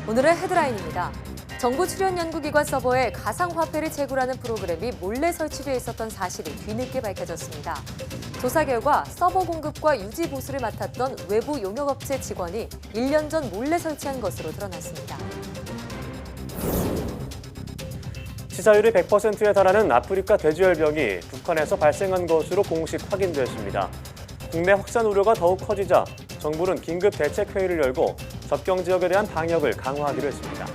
오늘의 헤드라인입니다. 정부 출연 연구기관 서버에 가상화폐를 채굴하는 프로그램이 몰래 설치돼 있었던 사실이 뒤늦게 밝혀졌습니다. 조사 결과 서버 공급과 유지 보수를 맡았던 외부 용역업체 직원이 1년 전 몰래 설치한 것으로 드러났습니다. 치사율이 100%에 달하는 아프리카 돼지열병이 북한에서 발생한 것으로 공식 확인됐습니다. 국내 확산 우려가 더욱 커지자 정부는 긴급 대책회의를 열고 접경 지역에 대한 방역을 강화하기로 했습니다.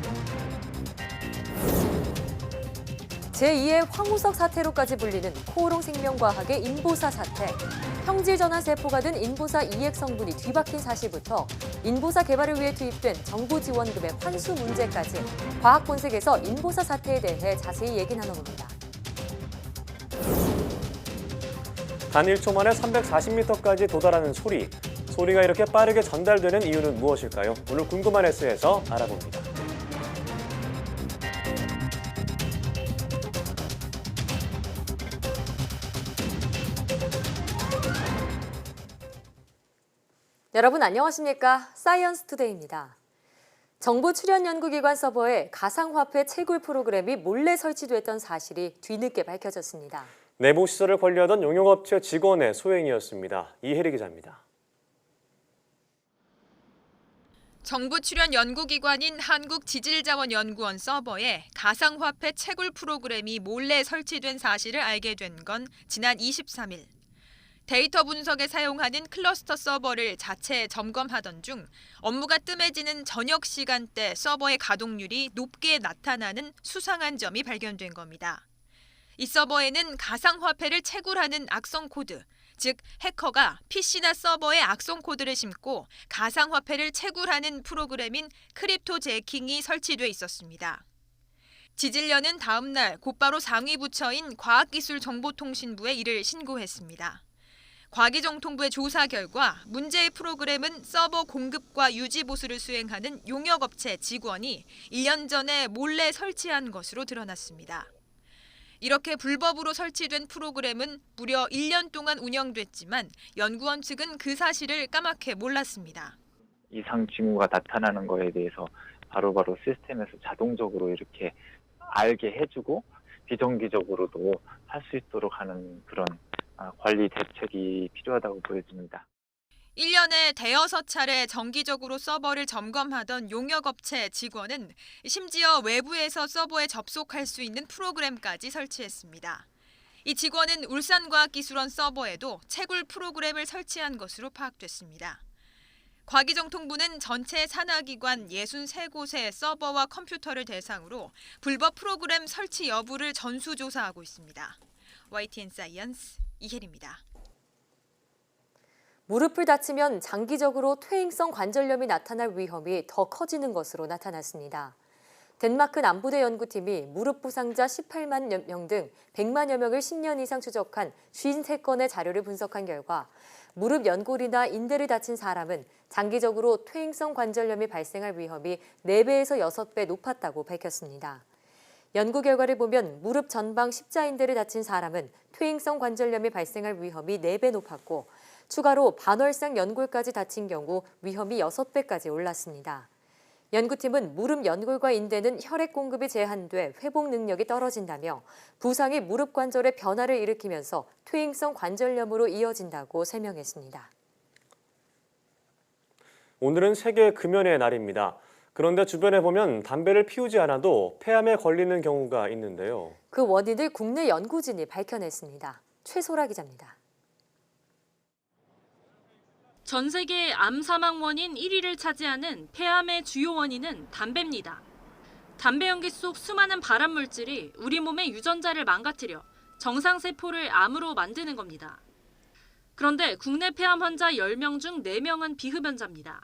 제2의 황우석 사태로까지 불리는 코오롱 생명과학의 인보사 사태. 형질전환 세포가 든 인보사 EX 성분이 뒤바뀐 사실부터 인보사 개발을 위해 투입된 정부 지원금의 환수 문제까지 과학 본색에서 인보사 사태에 대해 자세히 얘기 나눠봅니다. 단 1초 만에 340m까지 도달하는 소리. 소리가 이렇게 빠르게 전달되는 이유는 무엇일까요? 오늘 궁금한 S에서 알아봅니다. 여러분 안녕하십니까? 사이언스 투데이입니다. 정부 출연 연구기관 서버에 가상화폐 채굴 프로그램이 몰래 설치됐던 사실이 뒤늦게 밝혀졌습니다. 내부 시설을 관리하던 용역업체 직원의 소행이었습니다. 이혜리 기자입니다. 정부 출연 연구기관인 한국지질자원연구원 서버에 가상화폐 채굴 프로그램이 몰래 설치된 사실을 알게 된 건 지난 23일. 데이터 분석에 사용하는 클러스터 서버를 자체 점검하던 중 업무가 뜸해지는 저녁 시간대 서버의 가동률이 높게 나타나는 수상한 점이 발견된 겁니다. 이 서버에는 가상화폐를 채굴하는 악성 코드, 즉 해커가 PC나 서버에 악성 코드를 심고 가상화폐를 채굴하는 프로그램인 크립토 제킹이 설치돼 있었습니다. 지질련은 다음 날 곧바로 상위 부처인 과학기술정보통신부에 이를 신고했습니다. 과기정통부의 조사 결과 문제의 프로그램은 서버 공급과 유지 보수를 수행하는 용역업체 직원이 1년 전에 몰래 설치한 것으로 드러났습니다. 이렇게 불법으로 설치된 프로그램은 무려 1년 동안 운영됐지만 연구원 측은 그 사실을 까맣게 몰랐습니다. 이상 징후가 나타나는 거에 대해서 바로바로 시스템에서 자동적으로 이렇게 알게 해주고 비정기적으로도 할 수 있도록 하는 그런 관리 대책이 필요하다고 보여집니다. 1년에 대여섯 차례 정기적으로 서버를 점검하던 용역업체 직원은 심지어 외부에서 서버에 접속할 수 있는 프로그램까지 설치했습니다. 이 직원은 울산과학기술원 서버에도 채굴 프로그램을 설치한 것으로 파악됐습니다. 과기정통부는 전체 산하기관 63곳의 서버와 컴퓨터를 대상으로 불법 프로그램 설치 여부를 전수조사하고 있습니다. YTN 사이언스 이혜리입니다. 무릎을 다치면 장기적으로 퇴행성 관절염이 나타날 위험이 더 커지는 것으로 나타났습니다. 덴마크 남부대 연구팀이 무릎 부상자 18만 명 등 100만여 명을 10년 이상 추적한 53건의 자료를 분석한 결과 무릎 연골이나 인대를 다친 사람은 장기적으로 퇴행성 관절염이 발생할 위험이 4배에서 6배 높았다고 밝혔습니다. 연구 결과를 보면 무릎 전방 십자인대를 다친 사람은 퇴행성 관절염이 발생할 위험이 4배 높았고 추가로 반월상 연골까지 다친 경우 위험이 6배까지 올랐습니다. 연구팀은 무릎 연골과 인대는 혈액 공급이 제한돼 회복 능력이 떨어진다며 부상이 무릎 관절에 변화를 일으키면서 퇴행성 관절염으로 이어진다고 설명했습니다. 오늘은 세계 금연의 날입니다. 그런데 주변에 보면 담배를 피우지 않아도 폐암에 걸리는 경우가 있는데요. 그 원인을 국내 연구진이 밝혀냈습니다. 최소라 기자입니다. 전 세계 암 사망 원인 1위를 차지하는 폐암의 주요 원인은 담배입니다. 담배 연기 속 수많은 발암 물질이 우리 몸의 유전자를 망가뜨려 정상 세포를 암으로 만드는 겁니다. 그런데 국내 폐암 환자 10명 중 4명은 비흡연자입니다.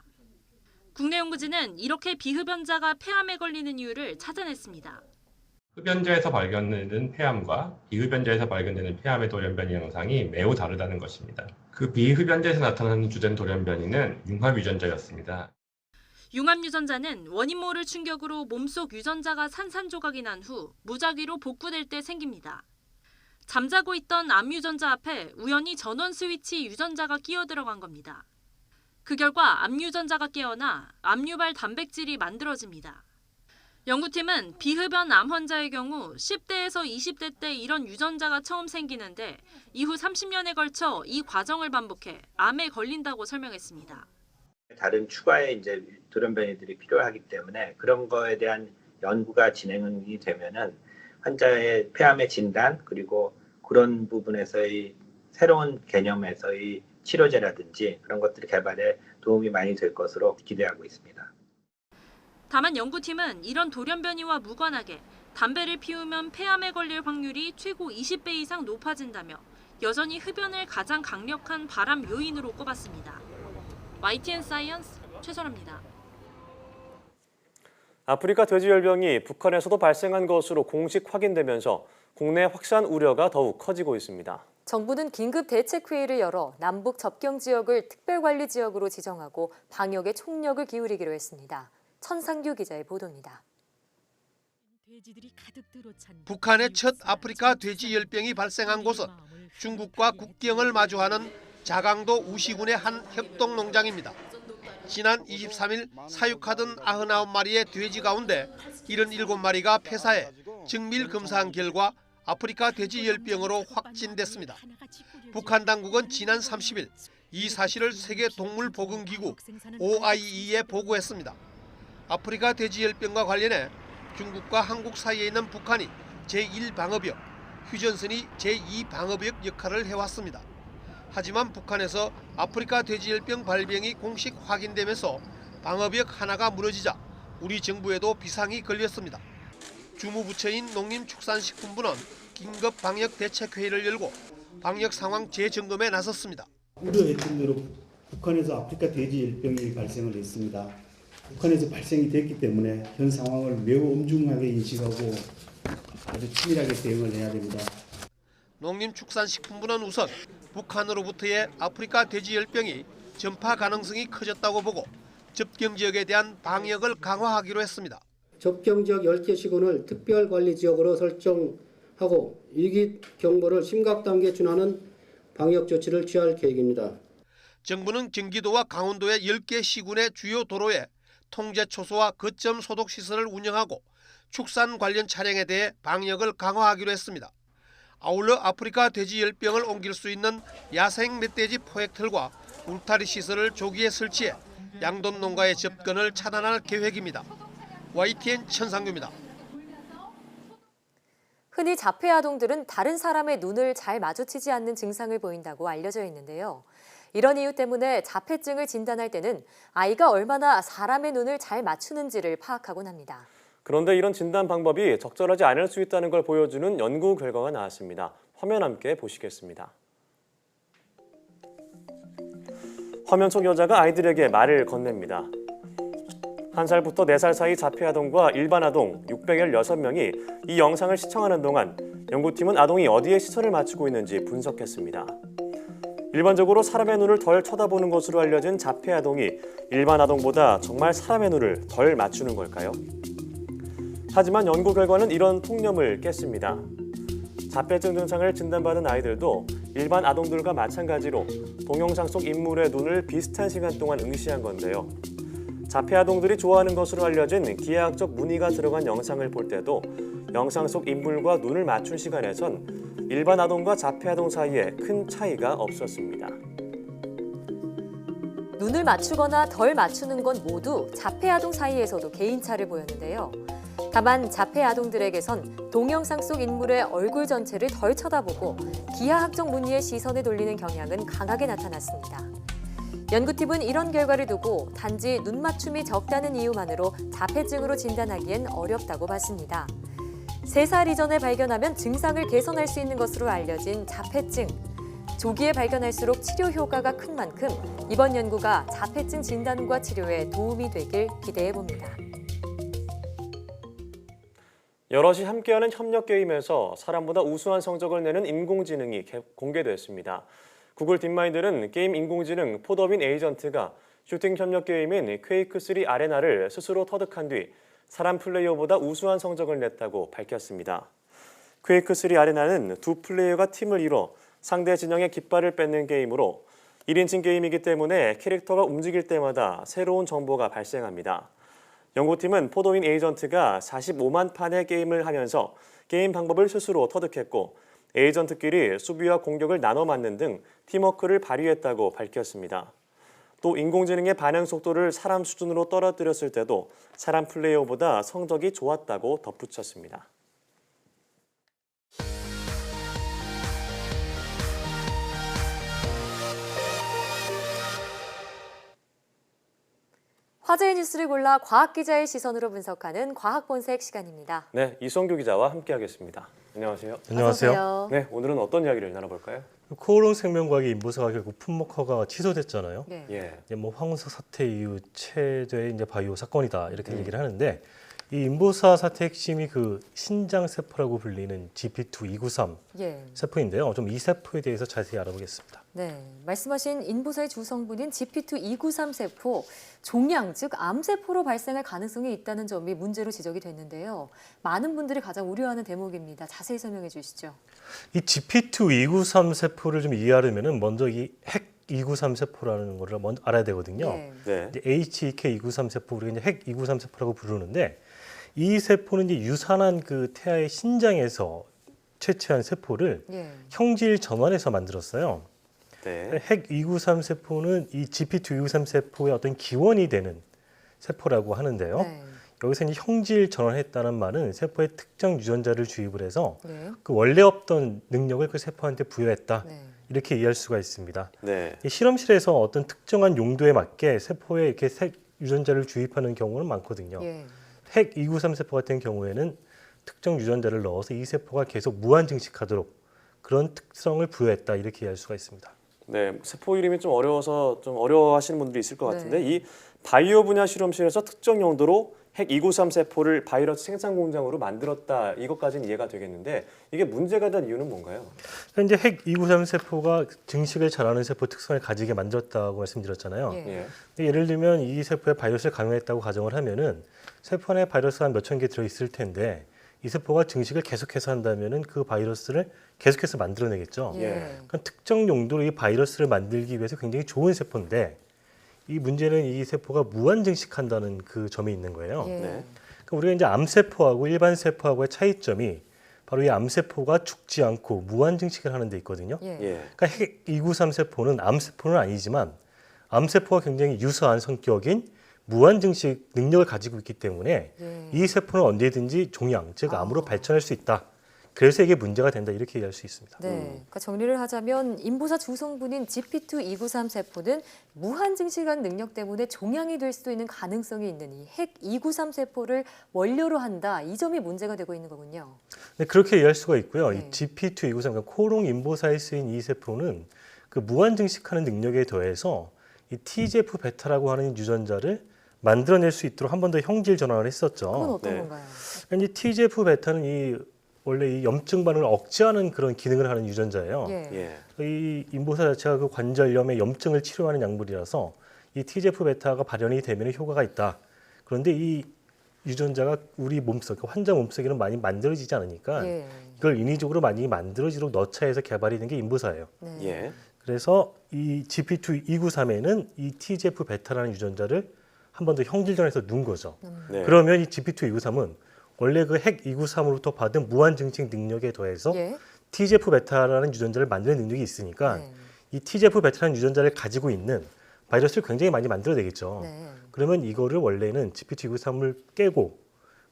국내 연구진은 이렇게 비흡연자가 폐암에 걸리는 이유를 찾아냈습니다. 흡연자에서 발견되는 폐암과 비흡연자에서 발견되는 폐암의 돌연변이 양상이 매우 다르다는 것입니다. 그 비흡연자에서 나타나는 주된 돌연변이는 융합 유전자였습니다. 융합 유전자는 원인 모를 충격으로 몸속 유전자가 산산조각이 난 후 무작위로 복구될 때 생깁니다. 잠자고 있던 암 유전자 앞에 우연히 전원 스위치 유전자가 끼어 들어간 겁니다. 그 결과 암유전자가 깨어나 암유발 단백질이 만들어집니다. 연구팀은 비흡연 암 환자의 경우 10대에서 20대 때 이런 유전자가 처음 생기는데 이후 30년에 걸쳐 이 과정을 반복해 암에 걸린다고 설명했습니다. 다른 추가의 이제 돌연변이들이 필요하기 때문에 그런 거에 대한 연구가 진행이 되면은 환자의 폐암의 진단 그리고 그런 부분에서의 새로운 개념에서의 치료제라든지 그런 것들이 개발에 도움이 많이 될 것으로 기대하고 있습니다. 다만 연구팀은 이런 돌연변이와 무관하게 담배를 피우면 폐암에 걸릴 확률이 최고 20배 이상 높아진다며 여전히 흡연을 가장 강력한 발암 요인으로 꼽았습니다. YTN 사이언스 최선아입니다. 아프리카 돼지열병이 북한에서도 발생한 것으로 공식 확인되면서 국내 확산 우려가 더욱 커지고 있습니다. 정부는 긴급 대책회의를 열어 남북 접경 지역을 특별관리 지역으로 지정하고 방역에 총력을 기울이기로 했습니다. 천상규 기자의 보도입니다. 북한의 첫 아프리카 돼지열병이 발생한 곳은 중국과 국경을 마주하는 자강도 우시군의 한 협동농장입니다. 지난 23일 사육하던 99마리의 돼지 가운데 77마리가 폐사해 증밀 검사한 결과 아프리카 돼지열병으로 확진됐습니다. 북한 당국은 지난 30일 이 사실을 세계동물보건기구 OIE에 보고했습니다. 아프리카 돼지열병과 관련해 중국과 한국 사이에 있는 북한이 제1방어벽, 휴전선이 제2방어벽 역할을 해왔습니다. 하지만 북한에서 아프리카 돼지열병 발병이 공식 확인되면서 방어벽 하나가 무너지자 우리 정부에도 비상이 걸렸습니다. 주무부처인 농림축산식품부는 긴급 방역 대책회의를 열고 방역 상황 재점검에 나섰습니다. 우려했던 대로 북한에서 아프리카 돼지열병이 발생을 했습니다. 북한에서 발생이 됐기 때문에 현 상황을 매우 엄중하게 인식하고 아주 치밀하게 대응을 해야 됩니다. 농림축산식품부는 우선 북한으로부터의 아프리카 돼지열병이 전파 가능성이 커졌다고 보고 접경 지역에 대한 방역을 강화하기로 했습니다. 접경 지역 10개 시군을 특별관리지역으로 설정하고 위기 경보를 심각 단계에 준하는 방역 조치를 취할 계획입니다. 정부는 경기도와 강원도의 10개 시군의 주요 도로에 통제 초소와 거점 소독 시설을 운영하고 축산 관련 차량에 대해 방역을 강화하기로 했습니다. 아울러 아프리카 돼지열병을 옮길 수 있는 야생 멧돼지 포획틀과 울타리 시설을 조기에 설치해 양돈 농가의 접근을 차단할 계획입니다. YTN 천상규입니다. 흔히 자폐 아동들은 다른 사람의 눈을 잘 마주치지 않는 증상을 보인다고 알려져 있는데요. 이런 이유 때문에 자폐증을 진단할 때는 아이가 얼마나 사람의 눈을 잘 맞추는지를 파악하곤 합니다. 그런데 이런 진단 방법이 적절하지 않을 수 있다는 걸 보여주는 연구 결과가 나왔습니다. 화면 함께 보시겠습니다. 화면 속 여자가 아이들에게 말을 건넵니다. 1살부터 4살 사이 자폐 아동과 일반 아동 616명이 이 영상을 시청하는 동안 연구팀은 아동이 어디에 시선을 맞추고 있는지 분석했습니다. 일반적으로 사람의 눈을 덜 쳐다보는 것으로 알려진 자폐 아동이 일반 아동보다 정말 사람의 눈을 덜 맞추는 걸까요? 하지만 연구 결과는 이런 통념을 깼습니다. 자폐증 증상을 진단받은 아이들도 일반 아동들과 마찬가지로 동영상 속 인물의 눈을 비슷한 시간 동안 응시한 건데요. 자폐 아동들이 좋아하는 것으로 알려진 기하학적 무늬가 들어간 영상을 볼 때도 영상 속 인물과 눈을 맞춘 시간에선 일반 아동과 자폐 아동 사이에 큰 차이가 없었습니다. 눈을 맞추거나 덜 맞추는 건 모두 자폐 아동 사이에서도 개인차를 보였는데요. 다만 자폐 아동들에게선 동영상 속 인물의 얼굴 전체를 덜 쳐다보고 기하학적 무늬의 시선을 돌리는 경향은 강하게 나타났습니다. 연구팀은 이런 결과를 두고 단지 눈 맞춤이 적다는 이유만으로 자폐증으로 진단하기엔 어렵다고 봤습니다. 3살 이전에 발견하면 증상을 개선할 수 있는 것으로 알려진 자폐증. 조기에 발견할수록 치료 효과가 큰 만큼 이번 연구가 자폐증 진단과 치료에 도움이 되길 기대해봅니다. 여럿이 함께하는 협력 게임에서 사람보다 우수한 성적을 내는 인공지능이 공개됐습니다. 구글 딥마인드는 게임 인공지능 포더빈 에이전트가 슈팅 협력 게임인 퀘이크3 아레나를 스스로 터득한 뒤 사람 플레이어보다 우수한 성적을 냈다고 밝혔습니다. 퀘이크3 아레나는 두 플레이어가 팀을 이뤄 상대 진영의 깃발을 뺏는 게임으로 1인칭 게임이기 때문에 캐릭터가 움직일 때마다 새로운 정보가 발생합니다. 연구팀은 포도인 에이전트가 45만 판의 게임을 하면서 게임 방법을 스스로 터득했고 에이전트끼리 수비와 공격을 나눠 맞는 등 팀워크를 발휘했다고 밝혔습니다. 또 인공지능의 반응 속도를 사람 수준으로 떨어뜨렸을 때도 사람 플레이어보다 성적이 좋았다고 덧붙였습니다. 화제의 뉴스를 골라 과학 기자의 시선으로 분석하는 과학 본색 시간입니다. 네, 이성규 기자와 함께하겠습니다. 안녕하세요. 안녕하세요. 네, 오늘은 어떤 이야기를 나눠볼까요? 코오롱 생명과학의 인보사가 결국 품목 허가가 취소됐잖아요. 네. 예. 이제 뭐 황우석 사태 이후 최대의 이제 바이오 사건이다 이렇게 얘기를 하는데 이 인보사 사태 핵심이 그 신장 세포라고 불리는 GP2-293 예. 세포인데요. 좀 이 세포에 대해서 자세히 알아보겠습니다. 네, 말씀하신 인보사의 주성분인 GP2-293 세포, 종양, 즉 암세포로 발생할 가능성이 있다는 점이 문제로 지적이 됐는데요. 많은 분들이 가장 우려하는 대목입니다. 자세히 설명해 주시죠. 이 GP2-293 세포를 좀 이해하려면 먼저 이 핵 293 세포라는 거를 먼저 알아야 되거든요. 네. 네. 이제 HEK293 세포, 우리가 이제 핵 293 세포라고 부르는데 이 세포는 이제 유산한 그 태아의 신장에서 채취한 세포를 예. 형질 전환해서 만들었어요. 네. 핵 293 세포는 이 GP2-293 세포의 어떤 기원이 되는 세포라고 하는데요. 네. 여기서 이제 형질 전환했다는 말은 세포에 특정 유전자를 주입을 해서 네. 그 원래 없던 능력을 그 세포한테 부여했다. 네. 이렇게 이해할 수가 있습니다. 네. 이 실험실에서 어떤 특정한 용도에 맞게 세포에 이렇게 유전자를 주입하는 경우는 많거든요. 예. 핵 293 세포 같은 경우에는 특정 유전자를 넣어서 이 세포가 계속 무한 증식하도록 그런 특성을 부여했다 이렇게 이해할 수가 있습니다. 네, 세포 이름이 좀 어려워서 좀 어려워하시는 분들이 있을 것 같은데 네. 이 바이오 분야 실험실에서 특정 용도로 핵 293 세포를 바이러스 생산 공장으로 만들었다 이것까지는 이해가 되겠는데 이게 문제가 된 이유는 뭔가요? 현재 핵 293 세포가 증식을 잘하는 세포 특성을 가지게 만들었다고 말씀드렸잖아요. 예. 예. 예를 들면 이 세포에 바이러스를 감염했다고 가정을 하면은 세포 안에 바이러스가 한 몇천 개 들어 있을 텐데 이 세포가 증식을 계속해서 한다면은 그 바이러스를 계속해서 만들어내겠죠. 예. 그러니까 특정 용도로 이 바이러스를 만들기 위해서 굉장히 좋은 세포인데 이 문제는 이 세포가 무한 증식한다는 그 점이 있는 거예요. 예. 네. 그러니까 우리가 이제 암세포하고 일반 세포하고의 차이점이 바로 이 암세포가 죽지 않고 무한 증식을 하는 데 있거든요. 예. 예. 그러니까 핵 293 세포는 암세포는 아니지만 암세포와 굉장히 유사한 성격인 무한 증식 능력을 가지고 있기 때문에 예. 이 세포는 언제든지 종양, 즉 암으로 발전할 수 있다. 그래서 이게 문제가 된다 이렇게 이해할 수 있습니다. 네, 그러니까 정리를 하자면 인보사 주성분인 GP2-293 세포는 무한 증식한 능력 때문에 종양이 될 수도 있는 가능성이 있는 이 핵 293 세포를 원료로 한다. 이 점이 문제가 되고 있는 거군요. 네, 그렇게 이해할 수가 있고요. 네. 이 GP2-293, 그러니까 코롱 인보사에 쓰인 이 세포는 그 무한 증식하는 능력에 더해서 이 TGF 베타라고 하는 유전자를 만들어낼 수 있도록 한 번 더 형질 전환을 했었죠. 그건 어떤 네. 건가요? 이 TGF 베타는 원래 이 염증 반응을 억제하는 그런 기능을 하는 유전자예요. 예. 예. 이 인보사 자체가 그 관절염의 염증을 치료하는 약물이라서 이 TGF 베타가 발현이 되면 효과가 있다. 그런데 이 유전자가 우리 몸속, 환자 몸속에는 많이 만들어지지 않으니까 예. 이걸 인위적으로 많이 만들어지도록 넣자 해서 개발이 된 게 인보사예요. 네. 예. 그래서 이 GP2-293에는 이 TGF 베타라는 유전자를 한 번 더 형질전해서 넣은 거죠. 네. 그러면 이 GP2-293은 원래 그 핵 293으로부터 받은 무한 증식 능력에 더해서 예. TGF 베타라는 유전자를 만드는 능력이 있으니까 네. 이 TGF 베타라는 유전자를 가지고 있는 바이러스를 굉장히 많이 만들어내겠죠. 네. 그러면 이거를 원래는 GP2-293을 깨고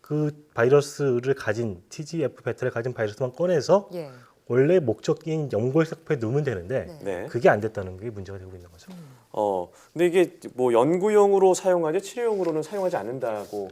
그 바이러스를 가진 TGF 베타를 가진 바이러스만 꺼내서 예. 원래 목적인 연골 세포에 넣으면 되는데 네. 네. 그게 안 됐다는 게 문제가 되고 있는 거죠. 근데 이게 뭐 연구용으로 사용하지 치료용으로는 사용하지 않는다고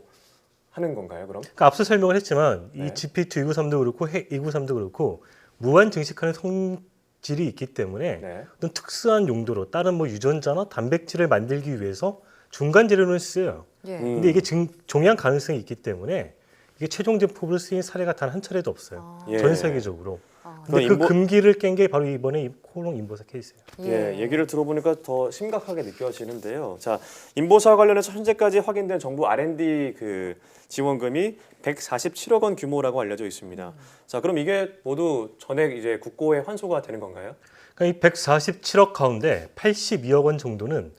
하는 건가요, 그럼? 그러니까 앞서 설명을 했지만 네. 이 GP2-293도 그렇고 핵 293도 그렇고 무한 증식하는 성질이 있기 때문에 네. 어떤 특수한 용도로 다른 뭐 유전자나 단백질을 만들기 위해서 중간 재료를 써요. 예. 근데 이게 종양 가능성이 있기 때문에 이게 최종 제품으로 쓰인 사례가 단 한 차례도 없어요. 예. 전 세계적으로. 아, 근데 그 금기를 깬 게 바로 이번에 이 코롱 인보사 케이스예요. 예, 얘기를 들어보니까 더 심각하게 느껴지는데요. 자, 인보사와 관련해서 현재까지 확인된 정부 R&D 그 지원금이 147억 원 규모라고 알려져 있습니다. 자, 그럼 이게 모두 전액 이제 국고에 환수가 되는 건가요? 그러니까 이 147억 가운데 82억 원 정도는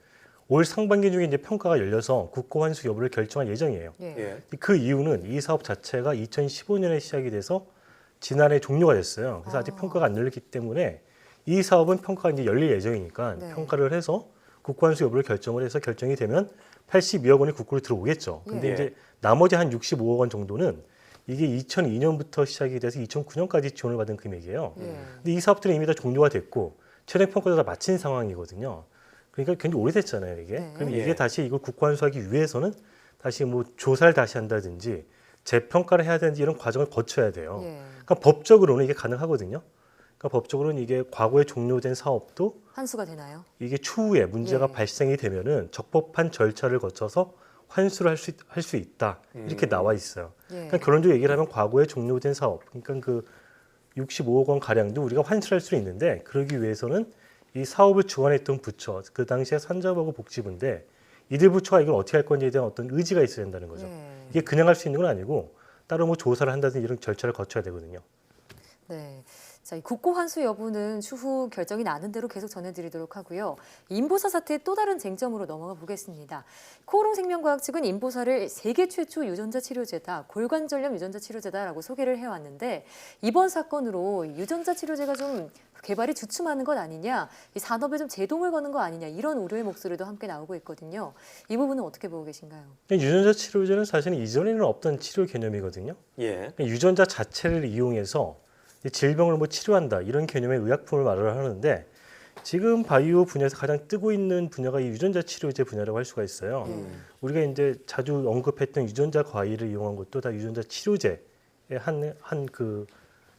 올 상반기 중에 이제 평가가 열려서 국고 환수 여부를 결정할 예정이에요. 예. 그 이유는 이 사업 자체가 2015년에 시작이 돼서 지난해 종료가 됐어요. 그래서 아직 평가가 안 열렸기 때문에 이 사업은 평가가 이제 열릴 예정이니까 네. 평가를 해서 국고 환수 여부를 결정을 해서 결정이 되면 82억 원이 국고로 들어오겠죠. 근데 예. 이제 나머지 한 65억 원 정도는 이게 2002년부터 시작이 돼서 2009년까지 지원을 받은 금액이에요. 예. 근데 이 사업들은 이미 다 종료가 됐고 최종 평가도 다 마친 상황이거든요. 그러니까 굉장히 오래됐잖아요, 이게. 네. 그럼 예. 이게 다시 이걸 국고환수하기 위해서는 다시 뭐 조사를 다시 한다든지 재평가를 해야 되는지 이런 과정을 거쳐야 돼요. 예. 그러니까 법적으로는 이게 가능하거든요. 그러니까 법적으로는 이게 과거에 종료된 사업도 환수가 되나요? 이게 추후에 문제가 예. 발생이 되면은 적법한 절차를 거쳐서 환수를 할 수 있다. 이렇게 나와 있어요. 예. 그러니까 결론적으로 얘기를 하면 과거에 종료된 사업, 그러니까 그 65억 원 가량도 우리가 환수할 수 있는데 그러기 위해서는 이 사업을 주관했던 부처, 그 당시에 산자부하고 복지부인데 이들 부처가 이걸 어떻게 할 건지에 대한 어떤 의지가 있어야 된다는 거죠. 예. 이게 그냥 할 수 있는 건 아니고 따로 뭐 조사를 한다든지 이런 절차를 거쳐야 되거든요. 네. 자, 이 국고 환수 여부는 추후 결정이 나는 대로 계속 전해드리도록 하고요. 인보사 사태의 또 다른 쟁점으로 넘어가 보겠습니다. 코오롱생명과학 측은 인보사를 세계 최초 유전자 치료제다, 골관절염 유전자 치료제다라고 소개를 해왔는데 이번 사건으로 유전자 치료제가 좀 개발이 주춤하는 것 아니냐, 이 산업에 좀 제동을 거는 거 아니냐 이런 우려의 목소리도 함께 나오고 있거든요. 이 부분은 어떻게 보고 계신가요? 유전자 치료제는 사실은 이전에는 없던 치료 개념이거든요. 예. 그러니까 유전자 자체를 이용해서 질병을 뭐 치료한다 이런 개념의 의약품을 말을 하는데 지금 바이오 분야에서 가장 뜨고 있는 분야가 이 유전자 치료제 분야라고 할 수가 있어요. 우리가 이제 자주 언급했던 유전자 과일을 이용한 것도 다 유전자 치료제의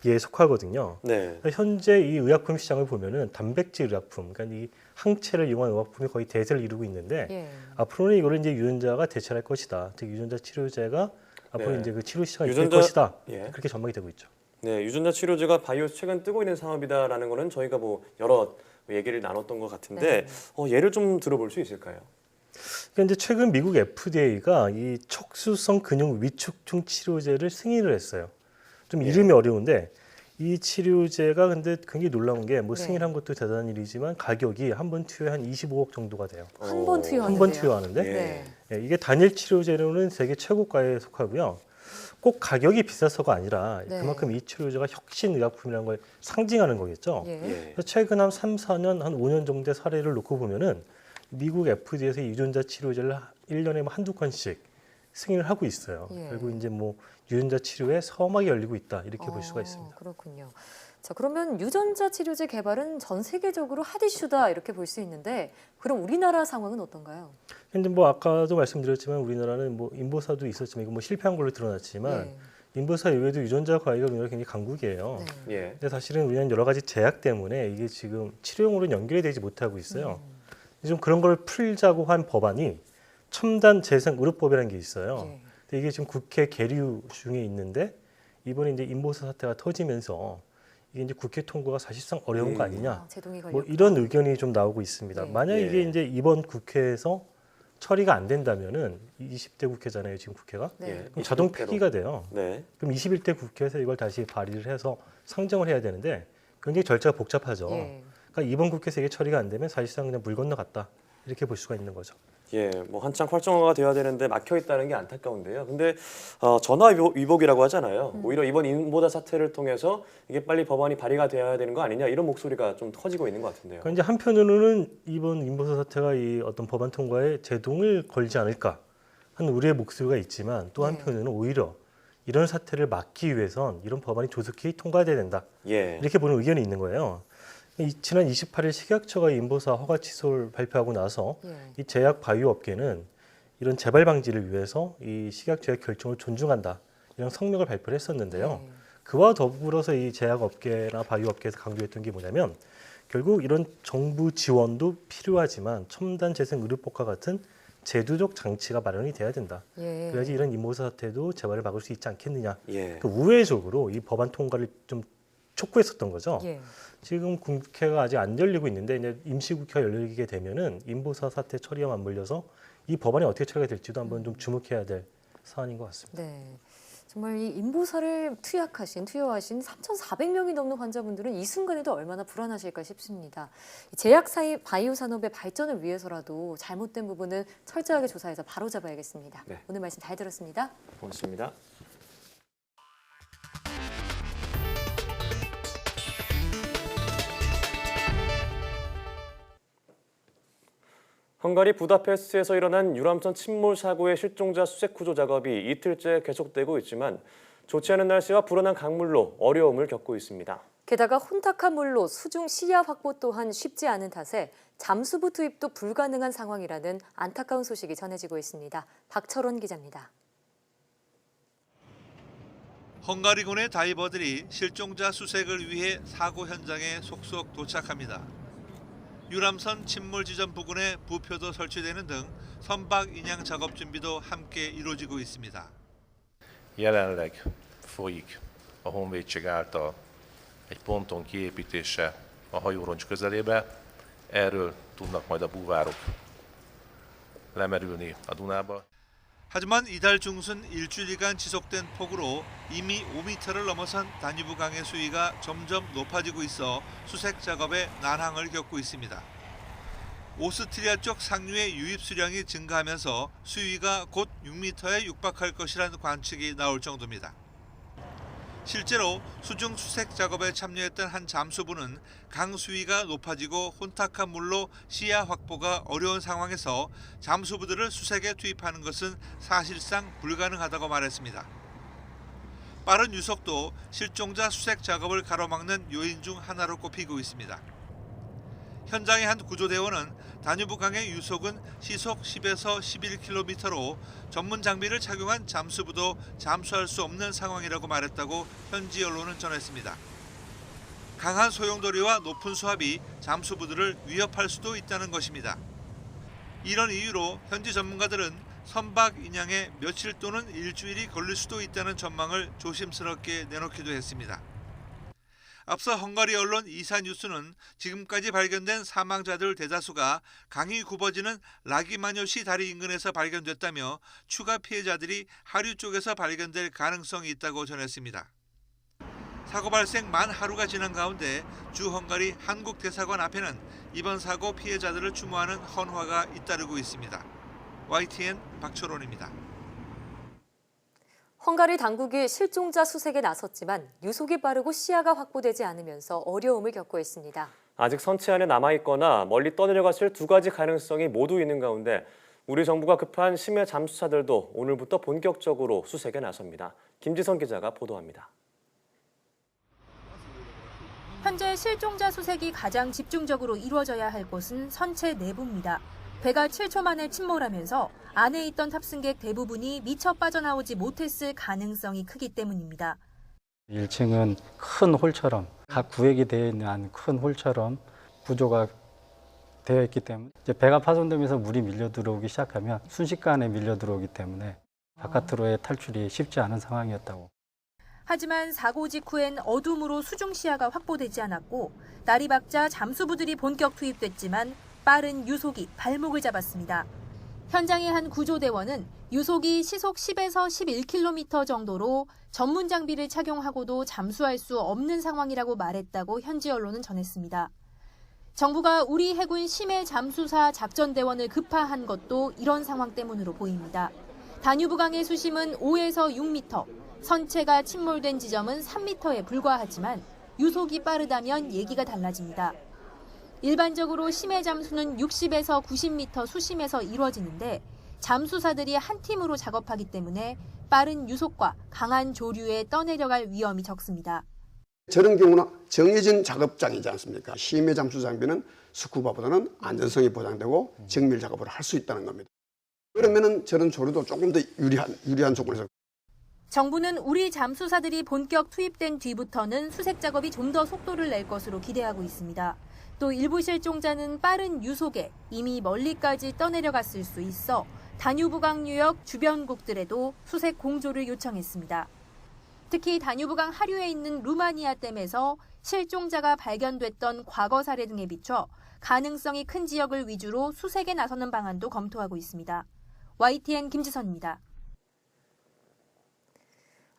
예 속하거든요. 네. 현재 이 의약품 시장을 보면은 단백질 의약품, 그러니까 이 항체를 이용한 의약품이 거의 대세를 이루고 있는데 예. 앞으로는 이거를 이제 유전자가 대체할 것이다. 즉 유전자 치료제가 앞으로 네. 이제 그 치료 시장이 유전자- 될 것이다. 예. 그렇게 전망이 되고 있죠. 네, 유전자 치료제가 바이오에서 최근 뜨고 있는 산업이다라는 거는 저희가 뭐 여러 얘기를 나눴던 것 같은데 예를 좀 들어볼 수 있을까요? 그러니까 이제 최근 미국 FDA가 이 척수성 근육 위축증 치료제를 승인을 했어요. 좀 이름이 어려운데 이 치료제가 근데 굉장히 놀라운 게 뭐 네. 승인한 것도 대단한 일이지만 가격이 한 번 투여에 한 25억 정도가 돼요. 한 번 투여하는데요. 한 번 투여하는데 네. 예, 이게 단일 치료제로는 세계 최고가에 속하고요. 꼭 가격이 비싸서가 아니라 네. 그만큼 이 치료제가 혁신 의약품이라는 걸 상징하는 거겠죠. 예. 그래서 최근 한 3, 4년, 한 5년 정도의 사례를 놓고 보면은 미국 FDA에서 이 유전자 치료제를 1년에 뭐 한두 건씩 승인을 하고 있어요. 예. 그리고 이제 뭐 유전자 치료에 서막이 열리고 있다 이렇게 볼 수가 있습니다. 그렇군요. 자, 그러면 유전자 치료제 개발은 전 세계적으로 핫 이슈다 이렇게 볼 수 있는데 그럼 우리나라 상황은 어떤가요? 근데 뭐 아까도 말씀드렸지만 우리나라는 뭐 인보사도 있었지만 이거 뭐 실패한 걸로 드러났지만 예. 인보사 이외에도 유전자 과외가 우리나라 굉장히 강국이에요. 네. 예. 근데 사실은 우리는 여러 가지 제약 때문에 이게 지금 치료용으로 연결이 되지 못하고 있어요. 좀 그런 걸 풀자고 한 법안이 첨단 재생 의료법이라는 게 있어요. 예. 근데 이게 지금 국회 계류 중에 있는데 이번에 이제 인보사 사태가 터지면서 이게 이제 국회 통과가 사실상 어려운 거 아니냐. 제동이 걸려. 뭐 이런 의견이 좀 나오고 있습니다. 네. 만약 예. 이게 이제 이번 국회에서 처리가 안 된다면은 20대 국회잖아요, 지금 국회가. 네. 예. 그럼 자동 20대 로. 폐기가 돼요. 네. 그럼 21대 국회에서 이걸 다시 발의를 해서 상정을 해야 되는데 굉장히 절차가 복잡하죠. 예. 그러니까 이번 국회에서 이게 처리가 안 되면 사실상 그냥 물 건너갔다 이렇게 볼 수가 있는 거죠. 예, 뭐 한창 활성화가 돼야 되는데 막혀 있다는 게 안타까운데요. 근데 전화 위복이라고 하잖아요. 오히려 이번 인보다 사태를 통해서 이게 빨리 법안이 발의가 돼야 되는 거 아니냐 이런 목소리가 좀 커지고 있는 것 같은데요. 그러니까 이제 한편으로는 이번 인보사 사태가 이 어떤 법안 통과에 제동을 걸지 않을까 하는 우려의 목소리가 있지만 또 한편으로는 오히려 이런 사태를 막기 위해선 이런 법안이 조속히 통과돼야 된다. 예. 이렇게 보는 의견이 있는 거예요. 지난 28일 식약처가 인보사 허가 취소를 발표하고 나서 예. 이 제약 바이오 업계는 이런 재발 방지를 위해서 이 식약처의 결정을 존중한다 이런 성명을 발표를 했었는데요. 네. 그와 더불어서 이 제약 업계나 바이오 업계에서 강조했던 게 뭐냐면 결국 이런 정부 지원도 필요하지만 첨단 재생 의료법과 같은 제도적 장치가 마련이 돼야 된다. 예. 그래야지 이런 인보사 사태도 재발을 막을 수 있지 않겠느냐. 예. 그 우회적으로 이 법안 통과를 좀 촉구했었던 거죠. 예. 지금 국회가 아직 안 열리고 있는데 이제 임시국회가 열리게 되면은 인보사 사태 처리와 맞물려서 이 법안이 어떻게 처리가 될지도 한번 좀 주목해야 될 사안인 것 같습니다. 네. 정말 이 인보살을 투여하신 3,400명이 넘는 환자분들은 이 순간에도 얼마나 불안하실까 싶습니다. 제약 바이오 산업의 발전을 위해서라도 잘못된 부분은 철저하게 조사해서 바로잡아야겠습니다. 네. 오늘 말씀 잘 들었습니다. 고맙습니다. 헝가리 부다페스트에서 일어난 유람선 침몰 사고의 실종자 수색 구조 작업이 이틀째 계속되고 있지만 좋지 않은 날씨와 불어난 강물로 어려움을 겪고 있습니다. 게다가 혼탁한 물로 수중 시야 확보 또한 쉽지 않은 탓에 잠수부 투입도 불가능한 상황이라는 안타까운 소식이 전해지고 있습니다. 박철원 기자입니다. 헝가리군의 다이버들이 실종자 수색을 위해 사고 현장에 속속 도착합니다. 유람선 침몰 지점 부근에 부표도 설치되는 등 선박 인양 작업 준비도 함께 이루어지고 있습니다. Jelenleg folyik a honvédség által egy ponton kiépítése a hajóroncs közelébe. Erről tudnak majd a búvárok lemerülni a Dunába. 하지만 이달 중순 일주일간 지속된 폭우로 이미 5m를 넘어선 다뉴브 강의 수위가 점점 높아지고 있어 수색 작업에 난항을 겪고 있습니다. 오스트리아 쪽 상류의 유입 수량이 증가하면서 수위가 곧 6m에 육박할 것이라는 관측이 나올 정도입니다. 실제로 수중 수색 작업에 참여했던 한 잠수부는 강 수위가 높아지고 혼탁한 물로 시야 확보가 어려운 상황에서 잠수부들을 수색에 투입하는 것은 사실상 불가능하다고 말했습니다. 빠른 유속도 실종자 수색 작업을 가로막는 요인 중 하나로 꼽히고 있습니다. 현장의 한 구조대원은 다뉴브 강의 유속은 시속 10에서 11km로 전문 장비를 착용한 잠수부도 잠수할 수 없는 상황이라고 말했다고 현지 언론은 전했습니다. 강한 소용돌이와 높은 수압이 잠수부들을 위협할 수도 있다는 것입니다. 이런 이유로 현지 전문가들은 선박 인양에 며칠 또는 일주일이 걸릴 수도 있다는 전망을 조심스럽게 내놓기도 했습니다. 앞서 헝가리 언론 이사뉴스는 지금까지 발견된 사망자들 대다수가 강이 굽어지는 라기마뇨시 다리 인근에서 발견됐다며 추가 피해자들이 하류 쪽에서 발견될 가능성이 있다고 전했습니다. 사고 발생 만 하루가 지난 가운데 주 헝가리 한국 대사관 앞에는 이번 사고 피해자들을 추모하는 헌화가 잇따르고 있습니다. YTN 박철원입니다. 헝가리 당국이 실종자 수색에 나섰지만 유속이 빠르고 시야가 확보되지 않으면서 어려움을 겪고 있습니다. 아직 선체 안에 남아있거나 멀리 떠내려갔을 두 가지 가능성이 모두 있는 가운데 우리 정부가 급한 심해 잠수사들도 오늘부터 본격적으로 수색에 나섭니다. 김지선 기자가 보도합니다. 현재 실종자 수색이 가장 집중적으로 이루어져야 할 곳은 선체 내부입니다. 배가 7초 만에 침몰하면서 안에 있던 탑승객 대부분이 미처 빠져나오지 못했을 가능성이 크기 때문입니다. 1층은 큰 홀처럼 각 구획이 되어 있는 큰 홀처럼 구조가 되어 있기 때문에 이제 배가 파손되면서 물이 밀려 들어오기 시작하면 순식간에 밀려 들어오기 때문에 바깥으로의 탈출이 쉽지 않은 상황이었다고. 하지만 사고 직후엔 어둠으로 수중 시야가 확보되지 않았고 날이 밝자 잠수부들이 본격 투입됐지만 빠른 유속이 발목을 잡았습니다. 현장의 한 구조대원은 유속이 시속 10에서 11km 정도로 전문 장비를 착용하고도 잠수할 수 없는 상황이라고 말했다고 현지 언론은 전했습니다. 정부가 우리 해군 심해 잠수사 작전대원을 급파한 것도 이런 상황 때문으로 보입니다. 다뉴브강의 수심은 5에서 6m, 선체가 침몰된 지점은 3m에 불과하지만 유속이 빠르다면 얘기가 달라집니다. 일반적으로 심해 잠수는 60에서 90m 수심에서 이루어지는데 잠수사들이 한 팀으로 작업하기 때문에 빠른 유속과 강한 조류에 떠내려갈 위험이 적습니다. 저런 경우는 정해진 작업장이지 않습니까? 심해 잠수 장비는 스쿠바보다는 안전성이 보장되고 정밀 작업을 할 수 있다는 겁니다. 그러면은 저런 조류도 조금 더 유리한 조건에서. 정부는 우리 잠수사들이 본격 투입된 뒤부터는 수색 작업이 좀 더 속도를 낼 것으로 기대하고 있습니다. 또 일부 실종자는 빠른 유속에 이미 멀리까지 떠내려갔을 수 있어 다뉴브강 유역 주변국들에도 수색 공조를 요청했습니다. 특히 다뉴브강 하류에 있는 루마니아 댐에서 실종자가 발견됐던 과거 사례 등에 비춰 가능성이 큰 지역을 위주로 수색에 나서는 방안도 검토하고 있습니다. YTN 김지선입니다.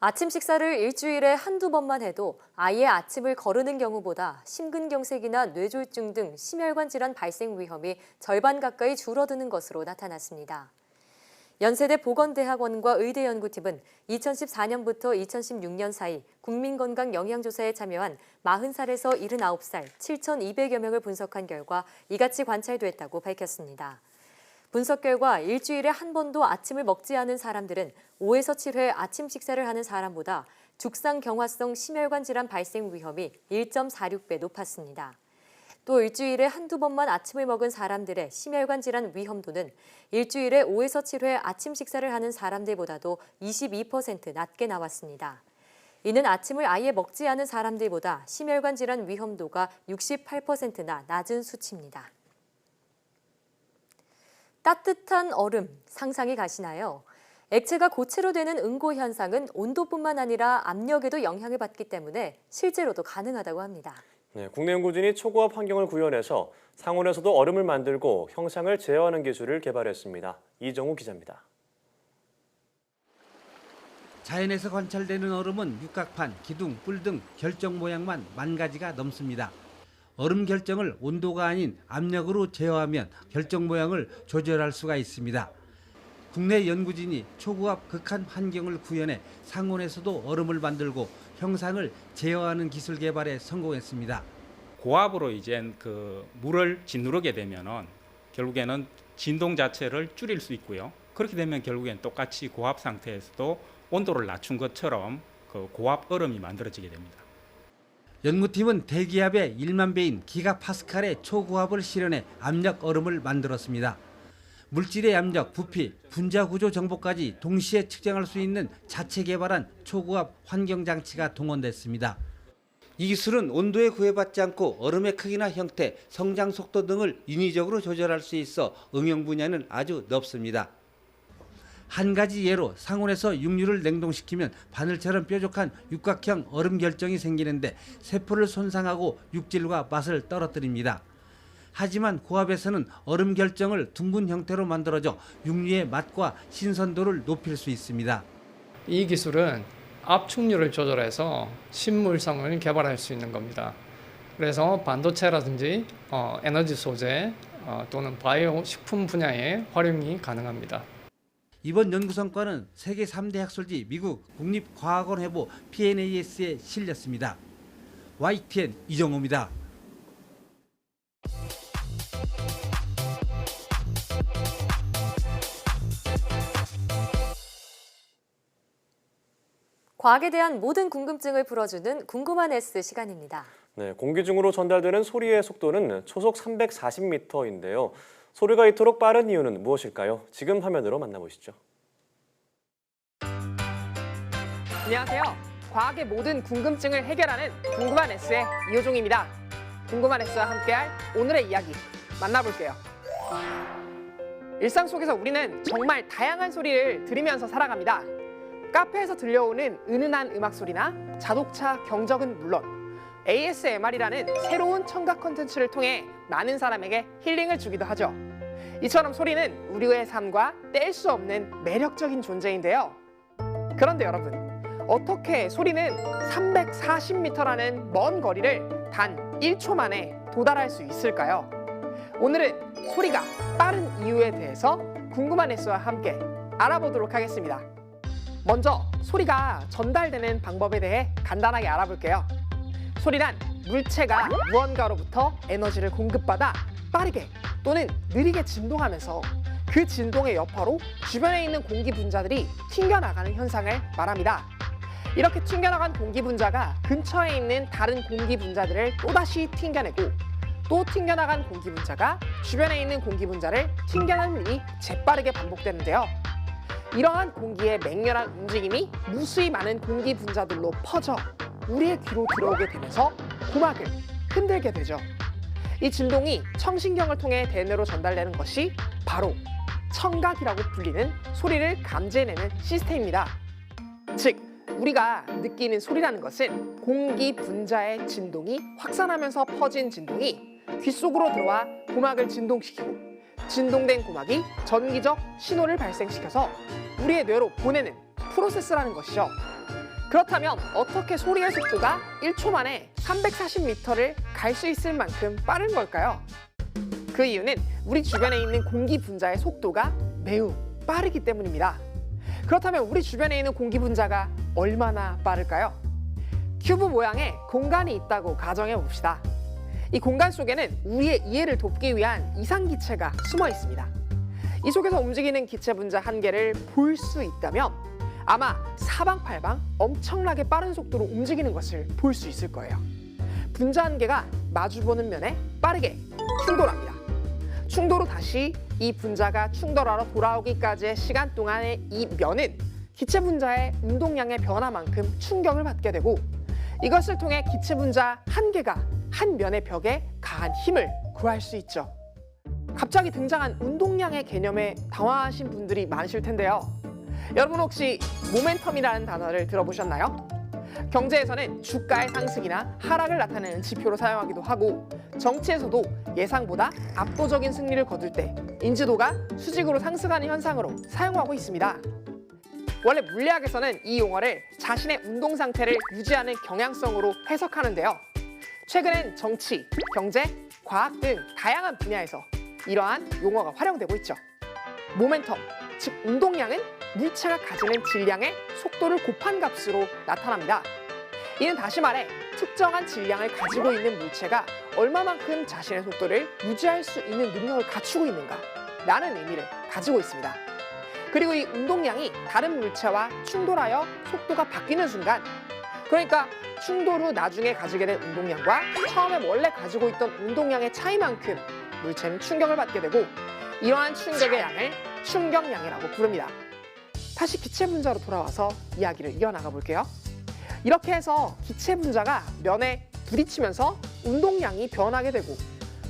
아침 식사를 일주일에 한두 번만 해도 아예 아침을 거르는 경우보다 심근경색이나 뇌졸중 등 심혈관 질환 발생 위험이 절반 가까이 줄어드는 것으로 나타났습니다. 연세대 보건대학원과 의대연구팀은 2014년부터 2016년 사이 국민건강 영양조사에 참여한 40살에서 79살 7,200여 명을 분석한 결과 이같이 관찰됐다고 밝혔습니다. 분석 결과 일주일에 한 번도 아침을 먹지 않은 사람들은 5에서 7회 아침 식사를 하는 사람보다 죽상경화성 심혈관 질환 발생 위험이 1.46배 높았습니다. 또 일주일에 한두 번만 아침을 먹은 사람들의 심혈관 질환 위험도는 일주일에 5에서 7회 아침 식사를 하는 사람들보다도 22% 낮게 나왔습니다. 이는 아침을 아예 먹지 않은 사람들보다 심혈관 질환 위험도가 68%나 낮은 수치입니다. 따뜻한 얼음 상상이 가시나요? 액체가 고체로 되는 응고 현상은 온도뿐만 아니라 압력에도 영향을 받기 때문에 실제로도 가능하다고 합니다. 네, 국내 연구진이 초고압 환경을 구현해서 상온에서도 얼음을 만들고 형상을 제어하는 기술을 개발했습니다. 이정우 기자입니다. 자연에서 관찰되는 얼음은 육각판, 기둥, 뿔 등 결정 모양만 10,000가지가 넘습니다. 얼음 결정을 온도가 아닌 압력으로 제어하면 결정 모양을 조절할 수가 있습니다. 국내 연구진이 초고압 극한 환경을 구현해 상온에서도 얼음을 만들고 형상을 제어하는 기술 개발에 성공했습니다. 고압으로 이제 그 물을 짓누르게 되면은 결국에는 진동 자체를 줄일 수 있고요. 그렇게 되면 결국엔 똑같이 고압 상태에서도 온도를 낮춘 것처럼 그 고압 얼음이 만들어지게 됩니다. 연구팀은 대기압의 1만 배인 기가파스칼의 초고압을 실현해 압력 얼음을 만들었습니다. 물질의 압력, 부피, 분자 구조 정보까지 동시에 측정할 수 있는 자체 개발한 초고압 환경 장치가 동원됐습니다. 이 기술은 온도에 구애받지 않고 얼음의 크기나 형태, 성장 속도 등을 인위적으로 조절할 수 있어 응용 분야는 아주 넓습니다. 한 가지 예로 상온에서 육류를 냉동시키면 바늘처럼 뾰족한 육각형 얼음 결정이 생기는데 세포를 손상하고 육질과 맛을 떨어뜨립니다. 하지만 고압에서는 얼음 결정을 둥근 형태로 만들어져 육류의 맛과 신선도를 높일 수 있습니다. 이 기술은 압축률을 조절해서 신물성을 개발할 수 있는 겁니다. 그래서 반도체라든지 에너지 소재 또는 바이오 식품 분야에 활용이 가능합니다. 이번 연구 성과는 세계 3대 학술지 미국 국립과학원 회보 PNAS에 실렸습니다. YTN 이정호입니다. 과학에 대한 모든 궁금증을 풀어주는 궁금한 S 시간입니다. 네, 공기 중으로 전달되는 소리의 속도는 초속 340m인데요. 소리가 이토록 빠른 이유는 무엇일까요? 지금 화면으로 만나보시죠. 안녕하세요. 과학의 모든 궁금증을 해결하는 궁금한 S의 이호종입니다. 궁금한 S와 함께할 오늘의 이야기 만나볼게요. 일상 속에서 우리는 정말 다양한 소리를 들으면서 살아갑니다. 카페에서 들려오는 은은한 음악 소리나 자동차 경적은 물론 ASMR이라는 새로운 청각 콘텐츠를 통해 많은 사람에게 힐링을 주기도 하죠. 이처럼 소리는 우리의 삶과 뗄 수 없는 매력적인 존재인데요. 그런데 여러분, 어떻게 소리는 340m라는 먼 거리를 단 1초 만에 도달할 수 있을까요? 오늘은 소리가 빠른 이유에 대해서 궁금한 S와 함께 알아보도록 하겠습니다. 먼저 소리가 전달되는 방법에 대해 간단하게 알아볼게요. 소리란 물체가 무언가로부터 에너지를 공급받아 빠르게 또는 느리게 진동하면서 그 진동의 여파로 주변에 있는 공기 분자들이 튕겨나가는 현상을 말합니다. 이렇게 튕겨나간 공기 분자가 근처에 있는 다른 공기 분자들을 또다시 튕겨내고 또 튕겨나간 공기 분자가 주변에 있는 공기 분자를 튕겨내는 일이 재빠르게 반복되는데요. 이러한 공기의 맹렬한 움직임이 무수히 많은 공기 분자들로 퍼져 우리의 귀로 들어오게 되면서 고막을 흔들게 되죠. 이 진동이 청신경을 통해 대뇌로 전달되는 것이 바로 청각이라고 불리는 소리를 감지해내는 시스템입니다. 즉, 우리가 느끼는 소리라는 것은 공기 분자의 진동이 확산하면서 퍼진 진동이 귀 속으로 들어와 고막을 진동시키고 진동된 고막이 전기적 신호를 발생시켜서 우리의 뇌로 보내는 프로세스라는 것이죠. 그렇다면 어떻게 소리의 속도가 1초 만에 340m를 갈 수 있을 만큼 빠른 걸까요? 그 이유는 우리 주변에 있는 공기 분자의 속도가 매우 빠르기 때문입니다. 그렇다면 우리 주변에 있는 공기 분자가 얼마나 빠를까요? 큐브 모양의 공간이 있다고 가정해 봅시다. 이 공간 속에는 우리의 이해를 돕기 위한 이상기체가 숨어 있습니다. 이 속에서 움직이는 기체 분자 한 개를 볼 수 있다면 아마 사방팔방 엄청나게 빠른 속도로 움직이는 것을 볼 수 있을 거예요. 분자 한 개가 마주보는 면에 빠르게 충돌합니다. 충돌 후 다시 이 분자가 충돌하러 돌아오기까지의 시간 동안의 이 면은 기체 분자의 운동량의 변화만큼 충격을 받게 되고 이것을 통해 기체 분자 한 개가 한 면의 벽에 가한 힘을 구할 수 있죠. 갑자기 등장한 운동량의 개념에 당황하신 분들이 많으실 텐데요. 여러분 혹시 모멘텀이라는 단어를 들어보셨나요? 경제에서는 주가의 상승이나 하락을 나타내는 지표로 사용하기도 하고 정치에서도 예상보다 압도적인 승리를 거둘 때 인지도가 수직으로 상승하는 현상으로 사용하고 있습니다. 원래 물리학에서는 이 용어를 자신의 운동 상태를 유지하는 경향성으로 해석하는데요. 최근엔 정치, 경제, 과학 등 다양한 분야에서 이러한 용어가 활용되고 있죠. 모멘텀, 즉 운동량은 물체가 가지는 질량의 속도를 곱한 값으로 나타납니다. 이는 다시 말해 특정한 질량을 가지고 있는 물체가 얼마만큼 자신의 속도를 유지할 수 있는 능력을 갖추고 있는가 라는 의미를 가지고 있습니다. 그리고 이 운동량이 다른 물체와 충돌하여 속도가 바뀌는 순간, 그러니까 충돌 후 나중에 가지게 된 운동량과 처음에 원래 가지고 있던 운동량의 차이만큼 물체는 충격을 받게 되고 이러한 충격의 양을 충격량이라고 부릅니다. 다시 기체 분자로 돌아와서 이야기를 이어나가 볼게요. 이렇게 해서 기체 분자가 면에 부딪히면서 운동량이 변하게 되고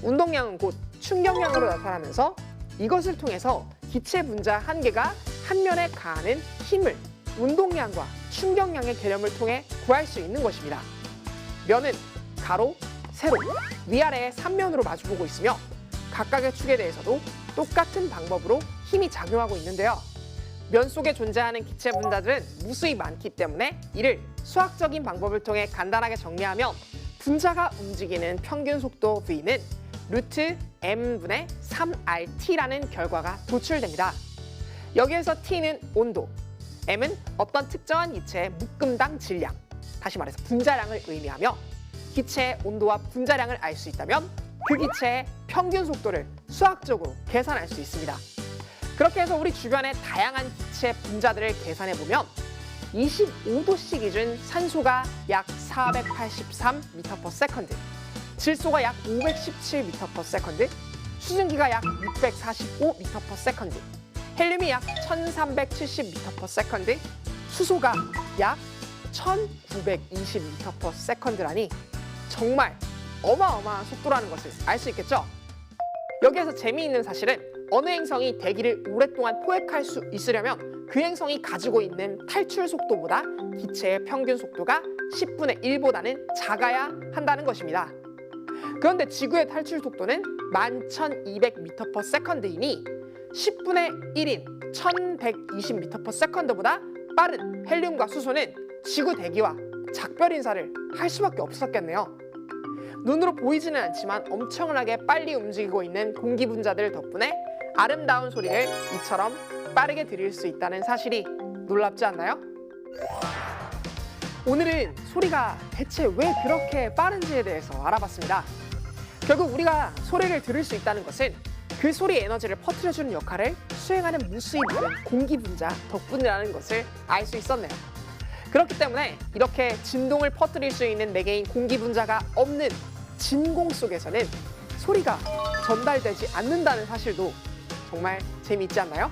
운동량은 곧 충격량으로 나타나면서 이것을 통해서 기체 분자 한 개가 한 면에 가하는 힘을 운동량과 충격량의 개념을 통해 구할 수 있는 것입니다. 면은 가로, 세로, 위아래의 3면으로 마주보고 있으며 각각의 축에 대해서도 똑같은 방법으로 힘이 작용하고 있는데요. 면 속에 존재하는 기체 분자들은 무수히 많기 때문에 이를 수학적인 방법을 통해 간단하게 정리하면 분자가 움직이는 평균 속도 V는 루트 m분의 3RT라는 결과가 도출됩니다. 여기에서 T는 온도, M은 어떤 특정한 기체의 묶음당 질량, 다시 말해서 분자량을 의미하며 기체의 온도와 분자량을 알 수 있다면 그 기체의 평균 속도를 수학적으로 계산할 수 있습니다. 그렇게 해서 우리 주변의 다양한 기체 분자들을 계산해보면 25도씨 기준 산소가 약 483m/s, 질소가 약 517m/s, 수증기가 약 645m/s, 헬륨이 약 1370m/s, 수소가 약 1920m/s라니 정말 어마어마한 속도라는 것을 알 수 있겠죠? 여기에서 재미있는 사실은 어느 행성이 대기를 오랫동안 포획할 수 있으려면 그 행성이 가지고 있는 탈출 속도보다 기체의 평균 속도가 10분의 1보다는 작아야 한다는 것입니다. 그런데 지구의 탈출 속도는 11,200m/s이니 10분의 1인 1120m/s보다 빠른 헬륨과 수소는 지구 대기와 작별 인사를 할 수밖에 없었겠네요. 눈으로 보이지는 않지만 엄청나게 빨리 움직이고 있는 공기 분자들 덕분에 아름다운 소리를 이처럼 빠르게 들을 수 있다는 사실이 놀랍지 않나요? 오늘은 소리가 대체 왜 그렇게 빠른지에 대해서 알아봤습니다. 결국 우리가 소리를 들을 수 있다는 것은 그 소리의 에너지를 퍼뜨려주는 역할을 수행하는 무수히 많은 공기 분자 덕분이라는 것을 알 수 있었네요. 그렇기 때문에 이렇게 진동을 퍼뜨릴 수 있는 4개인 공기 분자가 없는 진공 속에서는 소리가 전달되지 않는다는 사실도 정말 재미있지 않나요?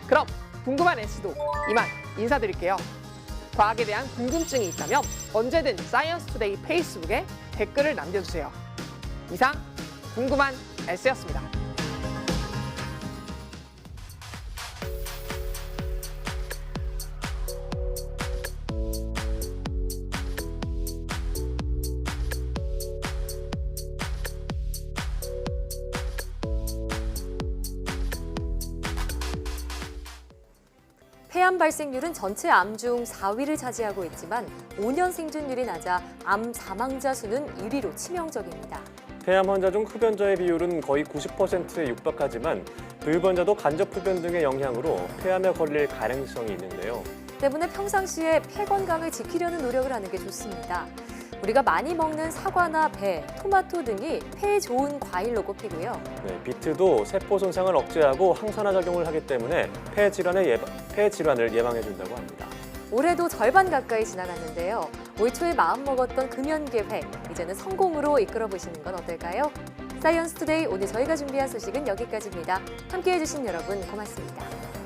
그럼 궁금한 S도 이만 인사드릴게요. 과학에 대한 궁금증이 있다면 언제든 사이언스 투데이 페이스북에 댓글을 남겨주세요. 이상 궁금한 S였습니다. 폐암 발생률은 전체 암 중 4위를 차지하고 있지만 5년 생존율이 낮아 암 사망자 수는 1위로 치명적입니다. 폐암 환자 중 흡연자의 비율은 거의 90%에 육박하지만 불변자도 간접 흡연 등의 영향으로 폐암에 걸릴 가능성이 있는데요. 때문에 평상시에 폐 건강을 지키려는 노력을 하는 게 좋습니다. 우리가 많이 먹는 사과나 배, 토마토 등이 폐에 좋은 과일로 꼽히고요. 네, 비트도 세포 손상을 억제하고 항산화 작용을 하기 때문에 폐 질환을 예방해준다고 합니다. 올해도 절반 가까이 지나갔는데요. 올 초에 마음먹었던 금연 계획, 이제는 성공으로 이끌어보시는 건 어떨까요? 사이언스 투데이 오늘 저희가 준비한 소식은 여기까지입니다. 함께해 주신 여러분 고맙습니다.